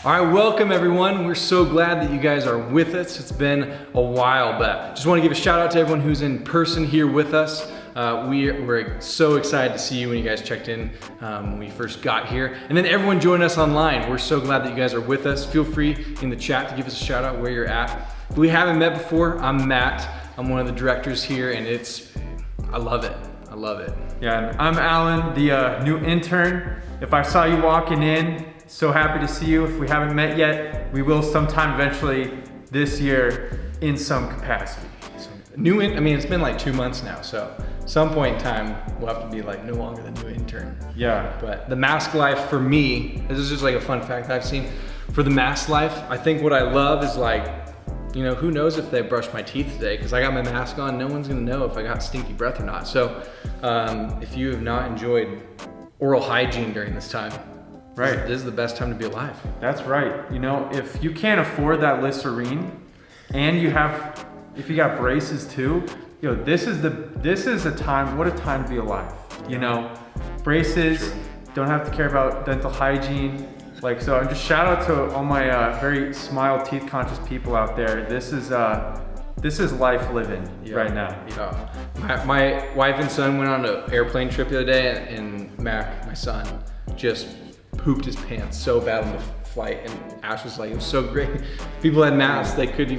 All right, welcome everyone. We're so glad that you guys are with us. It's been a while, but just want to give a shout out to everyone who's in person here with us. We're so excited to see you when you guys checked in when we first got here. And then everyone joined us online. We're so glad that you guys are with us. Feel free in the chat to give us a shout out where you're at. If we haven't met before, I'm Matt. I'm one of the directors here, and I love it. I love it. Yeah, I'm Alan, the new intern. If I saw you walking in, so happy to see you. If we haven't met yet, we will sometime eventually this year in some capacity. I mean, it's been like 2 months now, so some point in time, we'll have to be like no longer the new intern. Yeah. But the mask life for me, this is just like a fun fact I've seen. For the mask life, I think what I love is like, you know, who knows if they brushed my teeth today, because I got my mask on, no one's gonna know if I got stinky breath or not. So if you have not enjoyed oral hygiene during this time, right, this is the best time to be alive. That's right. You know, if you can't afford that Listerine, and if you got braces too, you know, this is a time. What a time to be alive. You know, braces. True. Don't have to care about dental hygiene. Like, so I'm just shout out to all my very smile teeth conscious people out there. This is life living right now. Yeah. My wife and son went on an airplane trip the other day, and Mac, my son, just pooped his pants so bad on the flight, and Ash was like, it was so great. People had masks, they couldn't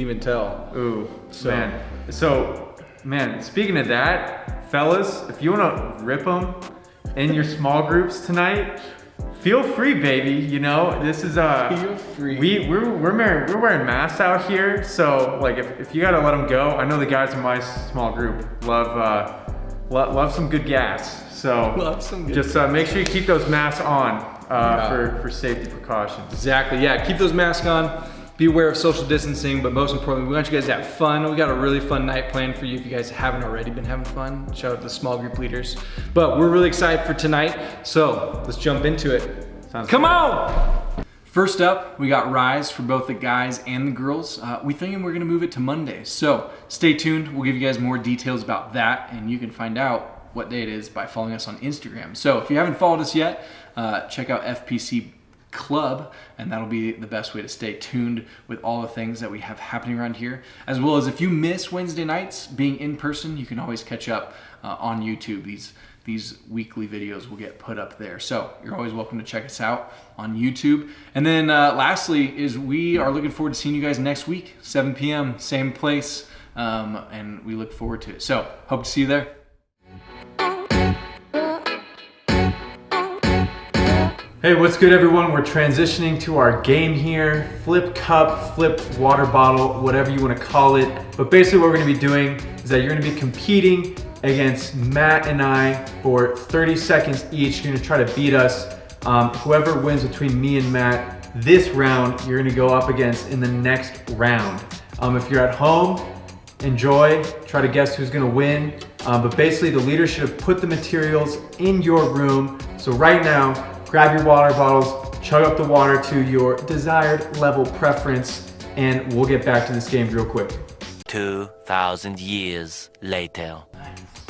even tell. Ooh, man, speaking of that, fellas, if you wanna rip them in your small groups tonight, feel free, baby. You know, this is feel free. We're wearing masks out here, so like if you gotta let them go, I know the guys in my small group love some good gas. So love some good just make sure you keep those masks on for safety precautions. Exactly. Yeah, keep those masks on. Be aware of social distancing, but most importantly, we want you guys to have fun. We got a really fun night planned for you if you guys haven't already been having fun. Shout out to the small group leaders. But we're really excited for tonight, so let's jump into it. Come on! First up, we got Rise for both the guys and the girls. We thinking we're gonna move it to Mondays, so stay tuned. We'll give you guys more details about that, and you can find out what day it is by following us on Instagram. So if you haven't followed us yet, check out FPC Club, and that'll be the best way to stay tuned with all the things that we have happening around here. As well as if you miss Wednesday nights being in person, you can always catch up on YouTube. These weekly videos will get put up there. So you're always welcome to check us out on YouTube. And then lastly is we are looking forward to seeing you guys next week, 7 p.m., same place, and we look forward to it. So hope to see you there. Hey, what's good everyone? We're transitioning to our game here. Flip cup, flip water bottle, whatever you want to call it. But basically what we're going to be doing is that you're going to be competing against Matt and I for 30 seconds each. You're going to try to beat us. Whoever wins between me and Matt this round, you're going to go up against in the next round. If you're at home, enjoy, try to guess who's going to win. But basically the leader should have put the materials in your room. So right now, grab your water bottles, chug up the water to your desired level preference, and we'll get back to this game real quick. 2,000 years later.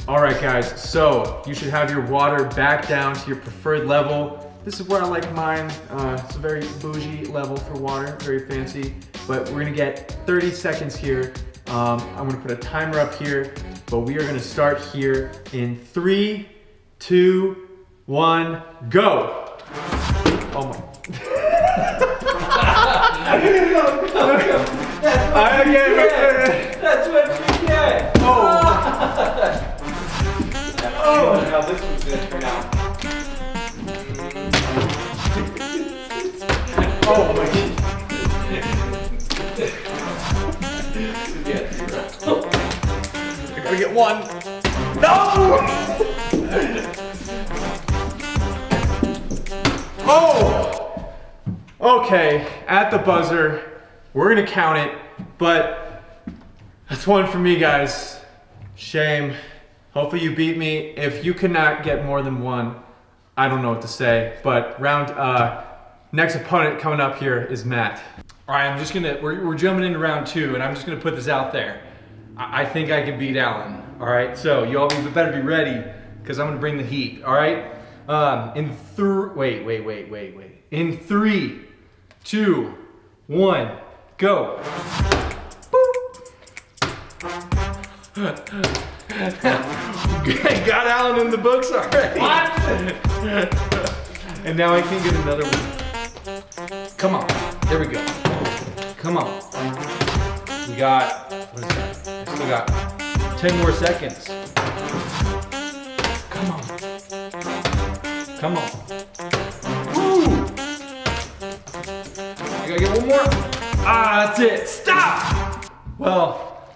All right, guys, so you should have your water back down to your preferred level. This is where I like mine. It's a very bougie level for water, very fancy, but we're gonna get 30 seconds here. I'm gonna put a timer up here, but we are gonna start here in 3, 2, 1, go. Oh my. That's what you get. Oh. Oh, now this one's gonna turn out. Oh my God. I gotta get one. No! Oh! Okay, at the buzzer, we're gonna count it, but that's one for me, guys. Shame. Hopefully you beat me. If you cannot get more than one, I don't know what to say, but next opponent coming up here is Matt. All right, we're jumping into round 2, and I'm just gonna put this out there. I think I can beat Alan, all right? So you all better be ready, because I'm gonna bring the heat, all right? In 3, 2, 1, go. Got Alan in the books already. What? And now I can get another one. Come on. There we go. Come on. We got, what is that? I still got 10 more seconds. Come on. Come on. Woo! I gotta get one more. Ah, that's it. Stop! Well,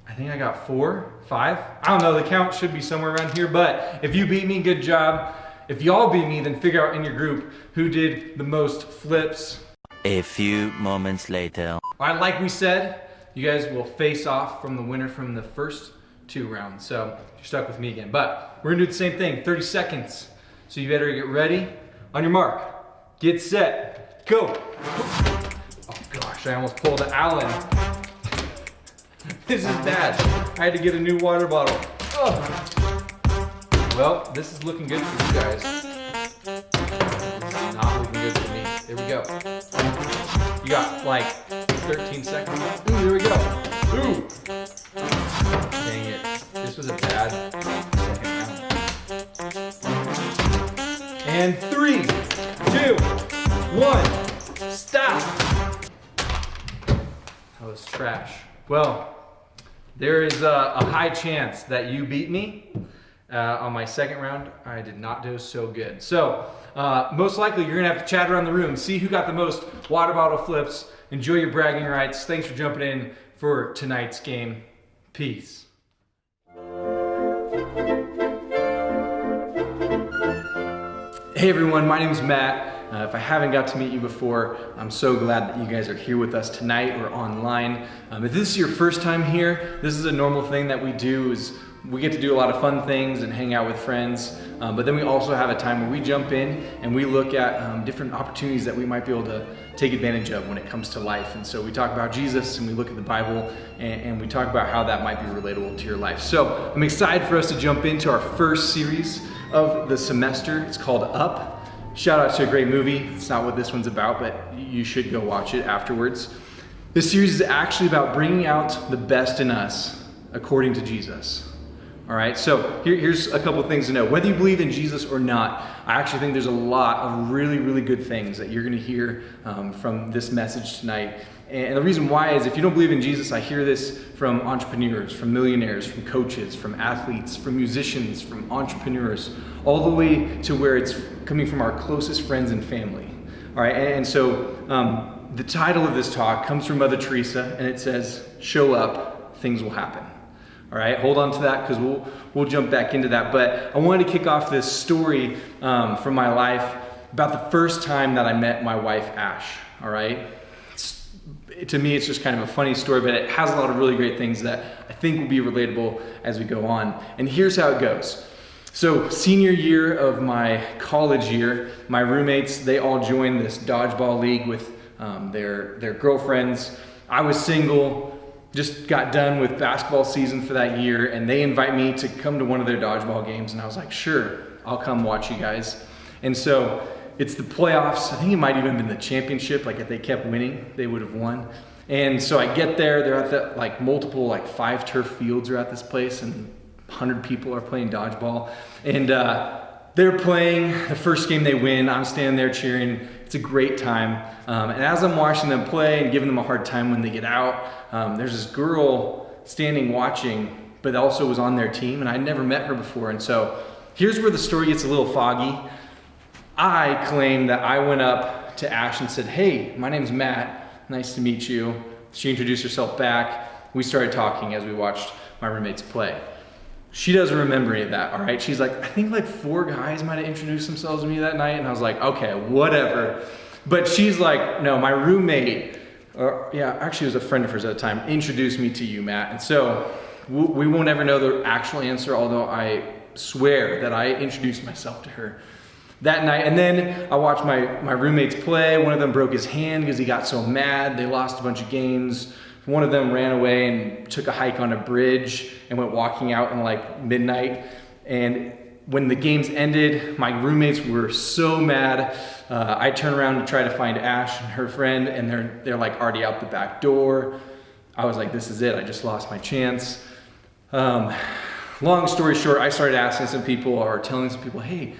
I think I got 4, 5. I don't know, the count should be somewhere around here, but if you beat me, good job. If y'all beat me, then figure out in your group who did the most flips. A few moments later. All right, like we said, you guys will face off from the winner from the first 2 rounds. So you're stuck with me again, but we're gonna do the same thing, 30 seconds. So you better get ready. On your mark, get set, go. Oh gosh, I almost pulled an Allen. This is bad. I had to get a new water bottle. Oh. Well, this is looking good for you guys. This is not looking good for me. There we go. You got like 13 seconds left. Ooh, there we go. Ooh. Dang it. This was a bad second round. And 3, 2, 1, stop. That was trash. Well, there is a high chance that you beat me on my second round. I did not do so good. So most likely you're gonna have to chat around the room, see who got the most water bottle flips. Enjoy your bragging rights. Thanks for jumping in for tonight's game. Peace. Hey everyone, my name is Matt. If I haven't got to meet you before, I'm so glad that you guys are here with us tonight or online. If this is your first time here, this is a normal thing that we do. Is we get to do a lot of fun things and hang out with friends, but then we also have a time where we jump in and we look at different opportunities that we might be able to take advantage of when it comes to life. And so we talk about Jesus and we look at the Bible and we talk about how that might be relatable to your life. So I'm excited for us to jump into our first series of the semester. It's called Up. Shout out to a great movie. It's not what this one's about, but you should go watch it afterwards. This series is actually about bringing out the best in us according to Jesus. All right, so here's a couple of things to know. Whether you believe in Jesus or not, I actually think there's a lot of really, really good things that you're gonna hear from this message tonight. And the reason why is if you don't believe in Jesus, I hear this from entrepreneurs, from millionaires, from coaches, from athletes, from musicians, from entrepreneurs, all the way to where it's coming from our closest friends and family. All right, and so the title of this talk comes from Mother Teresa, and it says, "Show up, things will happen." All right, hold on to that because we'll jump back into that. But I wanted to kick off this story from my life about the first time that I met my wife, Ash. All right, to me, it's just kind of a funny story, but it has a lot of really great things that I think will be relatable as we go on. And here's how it goes. So senior year of my college year, my roommates, they all joined this dodgeball league with their girlfriends. I was single, just got done with basketball season for that year, and they invite me to come to one of their dodgeball games, and I was like, sure, I'll come watch you guys. And so it's the playoffs. I think it might even have been the championship. Like if they kept winning, they would have won. And so I get there, they're at the multiple 5 turf fields are at this place, and 100 people are playing dodgeball. And they're playing, the first game they win, I'm standing there cheering. It's a great time. And as I'm watching them play and giving them a hard time when they get out, there's this girl standing watching, but also was on their team, and I'd never met her before. And so here's where the story gets a little foggy. I claim that I went up to Ash and said, "Hey, my name's Matt, nice to meet you." She introduced herself back. We started talking as we watched my roommates play. She doesn't remember any of that, all right? She's like, I think 4 guys might have introduced themselves to me that night, and I was like, okay, whatever. But she's like, no, my roommate, actually it was a friend of hers at the time, introduced me to you, Matt. And so we won't ever know the actual answer, although I swear that I introduced myself to her that night. And then I watched my roommates play. One of them broke his hand because he got so mad. They lost a bunch of games. One of them ran away and took a hike on a bridge and went walking out in midnight. And when the games ended, my roommates were so mad. I turned around to try to find Ash and her friend, and they're like already out the back door. I was like, this is it, I just lost my chance. Long story short, I started asking some people or telling some people, hey,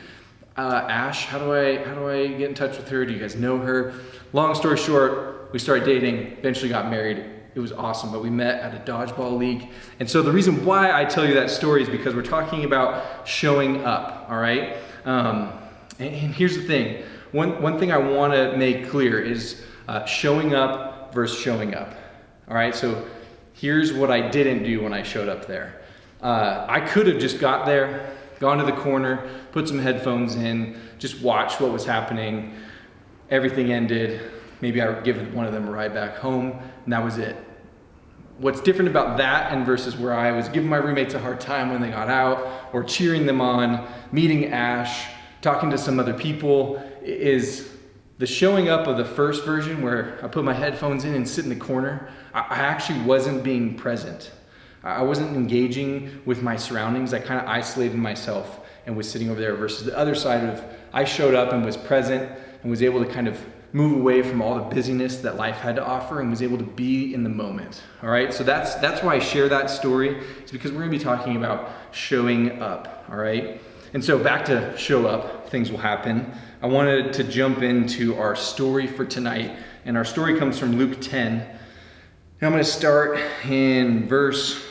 Ash, how do I get in touch with her? Do you guys know her? Long story short, we started dating, eventually got married. It was awesome, but we met at a dodgeball league. And so the reason why I tell you that story is because we're talking about showing up, all right? And here's the thing. One thing I want to make clear is showing up versus showing up, all right? So here's what I didn't do when I showed up there. I could have just got there, gone to the corner, put some headphones in, just watched what was happening. Everything ended. Maybe I would give one of them a ride back home, and that was it. What's different about that and versus where I was giving my roommates a hard time when they got out, or cheering them on, meeting Ash, talking to some other people, is the showing up of the first version where I put my headphones in and sit in the corner. I actually wasn't being present. I wasn't engaging with my surroundings. I kind of isolated myself and was sitting over there, versus the other side of I showed up and was present and was able to kind of move away from all the busyness that life had to offer and was able to be in the moment. All right, so that's why I share that story. It's because we're gonna be talking about showing up, all right? And so back to show up, things will happen. I wanted to jump into our story for tonight, and our story comes from Luke 10. And I'm gonna start in verse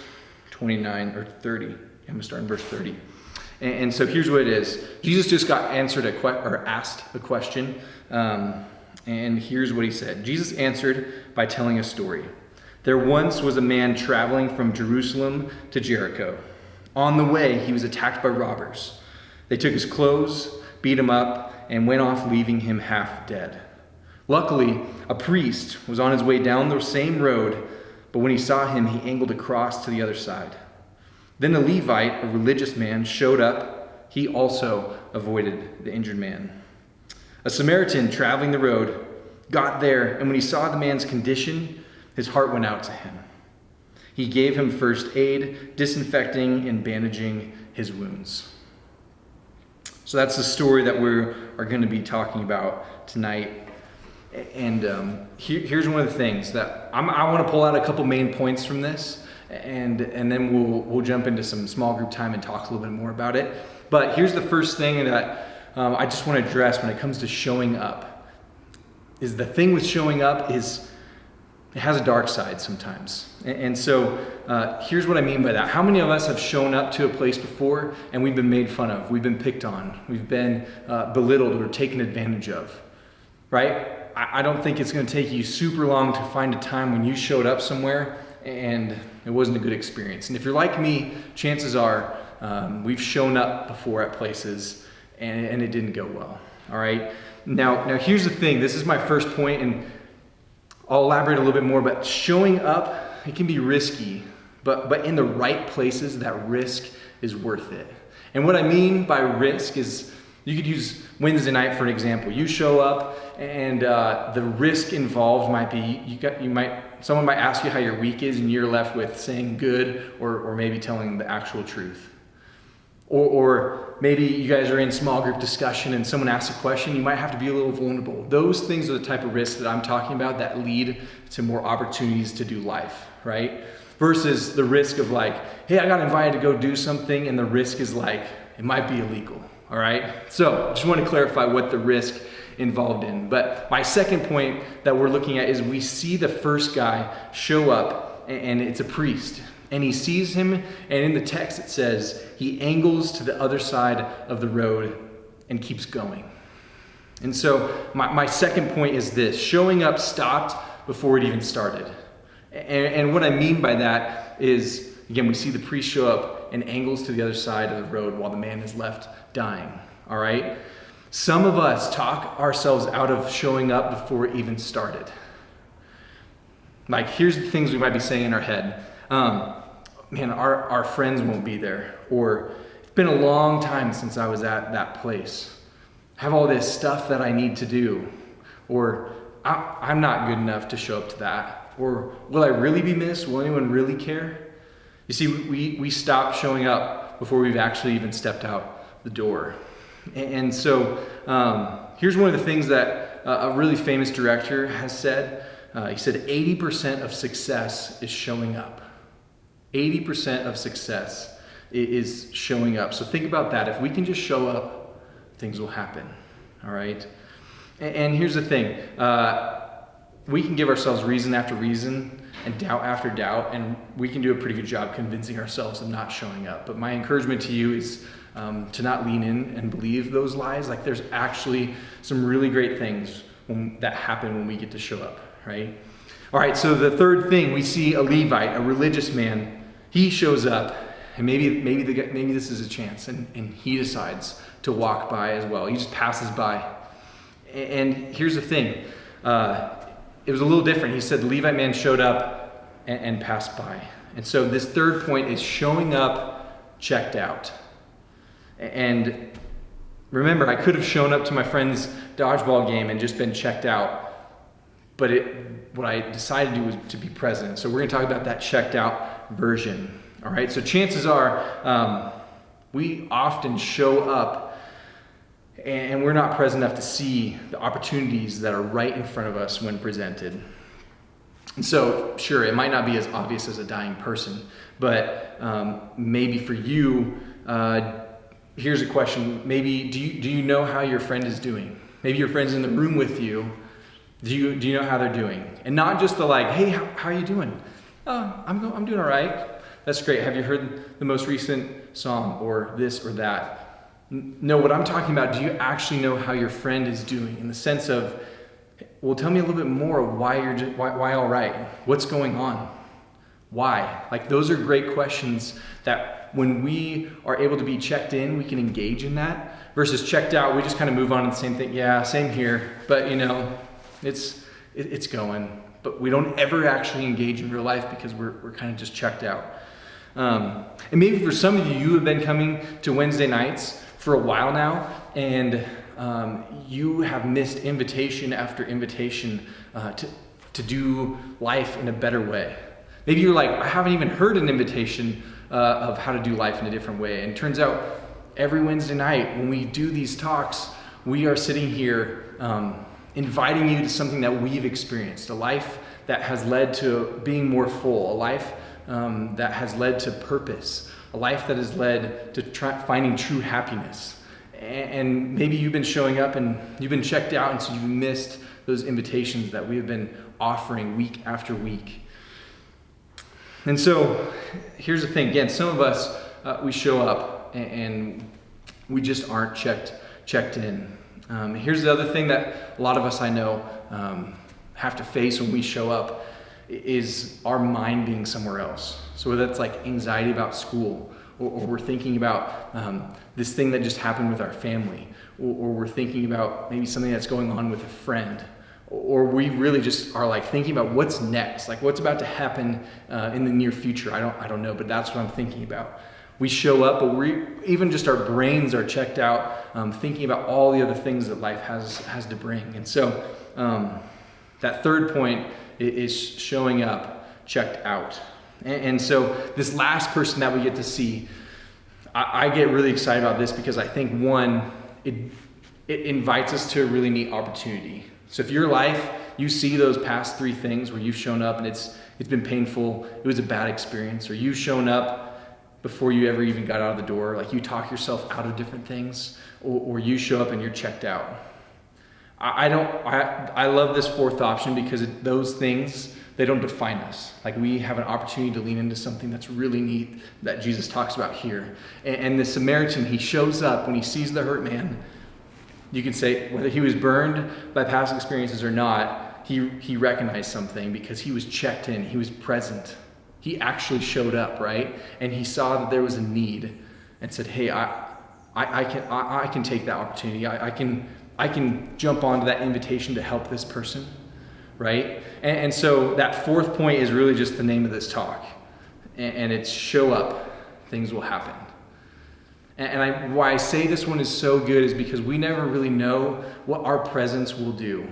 29 or 30. I'm gonna start in verse 30. And so here's what it is. Jesus just got asked a question. And here's what he said. Jesus answered by telling a story. There once was a man traveling from Jerusalem to Jericho. On the way, he was attacked by robbers. They took his clothes, beat him up, and went off, leaving him half dead. Luckily, a priest was on his way down the same road, but when he saw him, he angled across to the other side. Then a Levite, a religious man, showed up. He also avoided the injured man. A Samaritan traveling the road got there, and when he saw the man's condition, his heart went out to him. He gave him first aid, disinfecting and bandaging his wounds. So that's the story that we are going to be talking about tonight. And here's one of the things that I want to pull out a couple main points from this, and then we'll jump into some small group time and talk a little bit more about it. But here's the first thing that I just want to address when it comes to showing up. Is the thing with showing up is it has a dark side sometimes. And so here's what I mean by that. How many of us have shown up to a place before and we've been made fun of, we've been picked on, we've been belittled or taken advantage of, right? I don't think it's going to take you super long to find a time when you showed up somewhere and it wasn't a good experience. And if you're like me, chances are we've shown up before at places and it didn't go well, all right? Now here's the thing. This is my first point, and I'll elaborate a little bit more, but showing up, it can be risky, but in the right places, that risk is worth it. And what I mean by risk is, you could use Wednesday night for an example. You show up, and the risk involved might be, someone might ask you how your week is, and you're left with saying good, or maybe telling the actual truth. Or maybe you guys are in small group discussion and someone asks a question, you might have to be a little vulnerable. Those things are the type of risks that I'm talking about that lead to more opportunities to do life, right? Versus the risk of like, hey, I got invited to go do something, and the risk is like, it might be illegal, all right? So just want to clarify what the risk involved in. But my second point that we're looking at is we see the first guy show up, and it's a priest. And he sees him, and in the text it says, he angles to the other side of the road and keeps going. And so my second point is this: showing up stopped before it even started. And what I mean by that is, again, we see the priest show up and angles to the other side of the road while the man is left dying, all right? Some of us talk ourselves out of showing up before it even started. Like, here's the things we might be saying in our head. Man, our friends won't be there. Or, it's been a long time since I was at that place. I have all this stuff that I need to do. Or, I'm not good enough to show up to that. Or, will I really be missed? Will anyone really care? You see, we stop showing up before we've actually even stepped out the door. And so here's one of the things that a really famous director has said. He said 80% of success is showing up. 80% of success is showing up. So think about that. If we can just show up, things will happen. All right? And here's the thing. We can give ourselves reason after reason and doubt after doubt, and we can do a pretty good job convincing ourselves of not showing up. But my encouragement to you is to not lean in and believe those lies. Like, there's actually some really great things that happen when we get to show up, right? All right, so the third thing, we see a Levite, a religious man. He shows up, and maybe this is a chance, and he decides to walk by as well. He just passes by. And here's the thing. It was a little different. He said the Levite man showed up and passed by. And so this third point is showing up, checked out. And remember, I could have shown up to my friend's dodgeball game and just been checked out. But what I decided to do was to be present. So we're going to talk about that checked out version. All right. So chances are we often show up and we're not present enough to see the opportunities that are right in front of us when presented. And so, sure, it might not be as obvious as a dying person, but maybe for you, here's a question. Maybe do you know how your friend is doing? Maybe your friend's in the room with you. Do you know how they're doing? And not just the like, hey, how are you doing? Oh, I'm doing all right. That's great. Have you heard the most recent song or this or that? No, what I'm talking about, do you actually know how your friend is doing in the sense of, well, tell me a little bit more of why all right? What's going on? Why? Like, those are great questions that when we are able to be checked in, we can engage in that, versus checked out, we just kind of move on to the same thing. Yeah, same here, but it's going. But we don't ever actually engage in real life because we're kind of just checked out. And maybe for some of you, you have been coming to Wednesday nights for a while now, and you have missed invitation after invitation to do life in a better way. Maybe you're like, I haven't even heard an invitation of how to do life in a different way. And it turns out every Wednesday night when we do these talks, we are sitting here inviting you to something that we've experienced, a life that has led to being more full, a life that has led to purpose, a life that has led to finding true happiness. And maybe you've been showing up and you've been checked out, and so you've missed those invitations that we have been offering week after week. And so here's the thing. Again, some of us, we show up and we just aren't checked in. Here's the other thing that a lot of us I know have to face when we show up is our mind being somewhere else. So whether that's like anxiety about school, or we're thinking about this thing that just happened with our family, or we're thinking about maybe something that's going on with a friend, or we really just are like thinking about what's next, like what's about to happen in the near future. I don't know, but that's what I'm thinking about. We show up, but even just our brains are checked out, thinking about all the other things that life has to bring. And so that third point is showing up, checked out. And so this last person that we get to see, I get really excited about this because I think, one, it invites us to a really neat opportunity. So if your life, you see those past three things where you've shown up and it's been painful, it was a bad experience, or you've shown up before you ever even got out of the door, like you talk yourself out of different things, or you show up and you're checked out. I love this fourth option because those things, they don't define us. Like, we have an opportunity to lean into something that's really neat that Jesus talks about here. And the Samaritan, he shows up when he sees the hurt man. You could say whether he was burned by past experiences or not, he recognized something because he was checked in, he was present. He actually showed up, right? And he saw that there was a need and said, hey, I can take that opportunity. I can jump onto that invitation to help this person, right? And so that fourth point is really just the name of this talk. And it's show up, things will happen. And why I say this one is so good is because we never really know what our presence will do.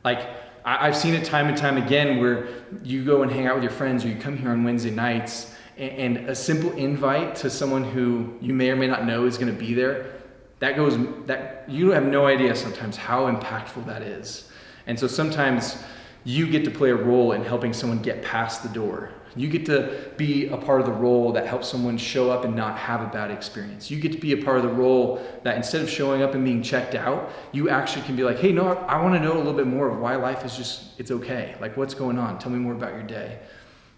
Like, I've seen it time and time again where you go and hang out with your friends, or you come here on Wednesday nights And a simple invite to someone who you may or may not know is going to be there, that you have no idea sometimes how impactful that is. And so sometimes you get to play a role in helping someone get past the door. You get to be a part of the role that helps someone show up and not have a bad experience. You get to be a part of the role that instead of showing up and being checked out, you actually can be like, hey, no, I want to know a little bit more of why life is just, it's okay. Like, what's going on? Tell me more about your day.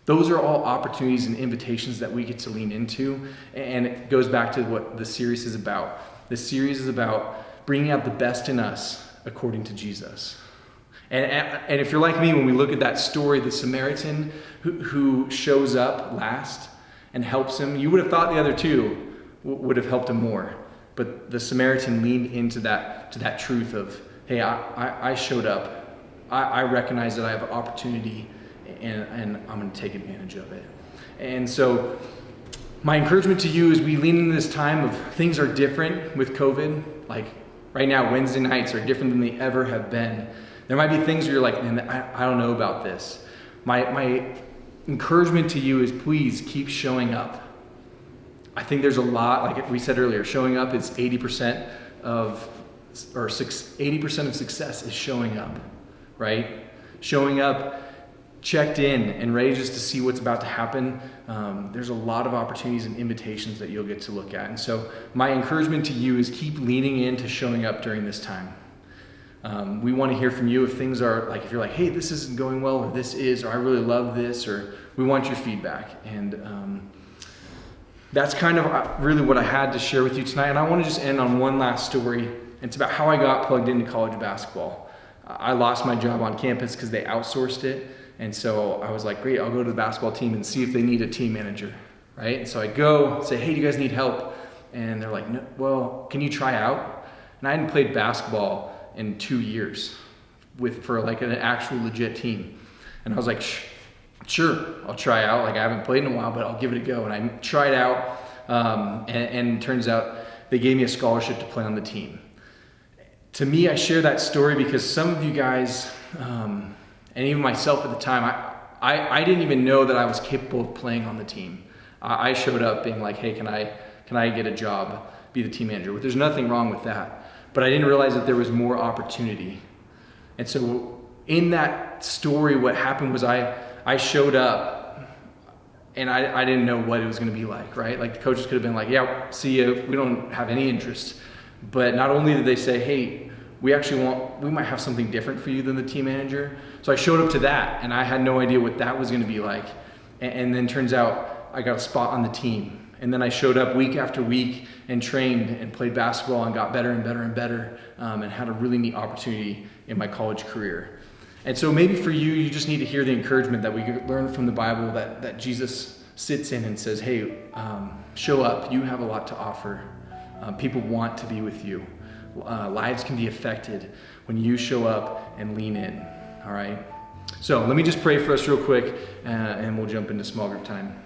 Those are all opportunities and invitations that we get to lean into. And it goes back to what the series is about. The series is about bringing out the best in us according to Jesus. And if you're like me, when we look at that story, the Samaritan who shows up last and helps him, you would have thought the other two would have helped him more. But the Samaritan leaned into that truth of, hey, I showed up. I recognize that I have an opportunity and I'm going to take advantage of it. And so my encouragement to you as we lean into this time of things are different with COVID. Like right now, Wednesday nights are different than they ever have been. There might be things where you're like, man, I don't know about this. My encouragement to you is please keep showing up. I think there's a lot, like we said earlier, showing up is 80% of success is showing up, right? Showing up, checked in and ready just to see what's about to happen. There's a lot of opportunities and invitations that you'll get to look at. And so my encouragement to you is keep leaning into showing up during this time. We want to hear from you if things are like, if you're like, hey, this isn't going well, or this is, or I really love this, or we want your feedback. And that's kind of really what I had to share with you tonight. And I want to just end on one last story. It's about how I got plugged into college basketball. I lost my job on campus because they outsourced it. And so I was like, great, I'll go to the basketball team and see if they need a team manager, right? And so I go, say, hey, do you guys need help? And they're like, no, well, can you try out? And I hadn't played basketball in 2 years for like an actual legit team. And I was like, sure, I'll try out. Like I haven't played in a while, but I'll give it a go. And I tried out, and it turns out they gave me a scholarship to play on the team. To me, I share that story because some of you guys, and even myself at the time, I didn't even know that I was capable of playing on the team. I showed up being like, hey, can I get a job, be the team manager? There's nothing wrong with that. But I didn't realize that there was more opportunity. And so in that story, what happened was I showed up and I didn't know what it was going to be like, right? Like the coaches could have been like, yeah, see you, we don't have any interest. But not only did they say, hey, we might have something different for you than the team manager. So I showed up to that and I had no idea what that was going to be like. And then turns out I got a spot on the team. And then I showed up week after week and trained and played basketball and got better and better and better, and had a really neat opportunity in my college career. And so maybe for you, you just need to hear the encouragement that we learn from the Bible that Jesus sits in and says, hey, show up. You have a lot to offer. People want to be with you. Lives can be affected when you show up and lean in, all right? So let me just pray for us real quick, and we'll jump into small group time.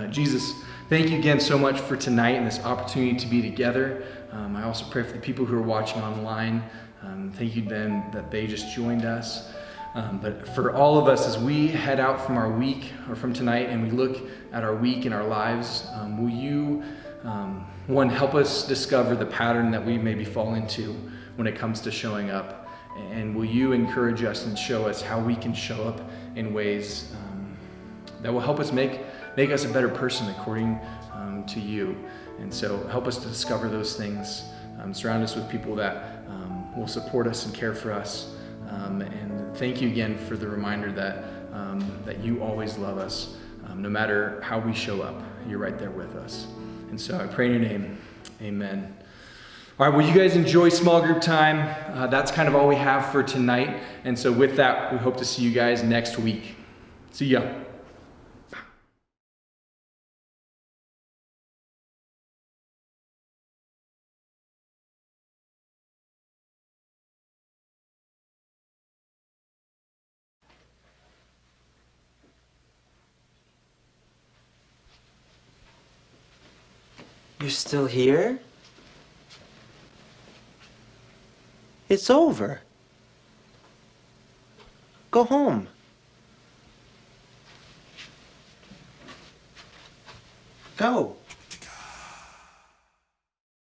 Jesus, thank you again so much for tonight and this opportunity to be together. I also pray for the people who are watching online. Thank you then that they just joined us. But for all of us, as we head out from our week or from tonight and we look at our week and our lives, will you, one, help us discover the pattern that we maybe fall into when it comes to showing up? And will you encourage us and show us how we can show up in ways that will help us make us a better person according to you. And so help us to discover those things. Surround us with people that will support us and care for us. And thank you again for the reminder that you always love us. No matter how we show up, you're right there with us. And so I pray in your name, amen. All right, well, you guys enjoy small group time. That's kind of all we have for tonight. And so with that, we hope to see you guys next week. See ya. You're still here? It's over. Go home. go.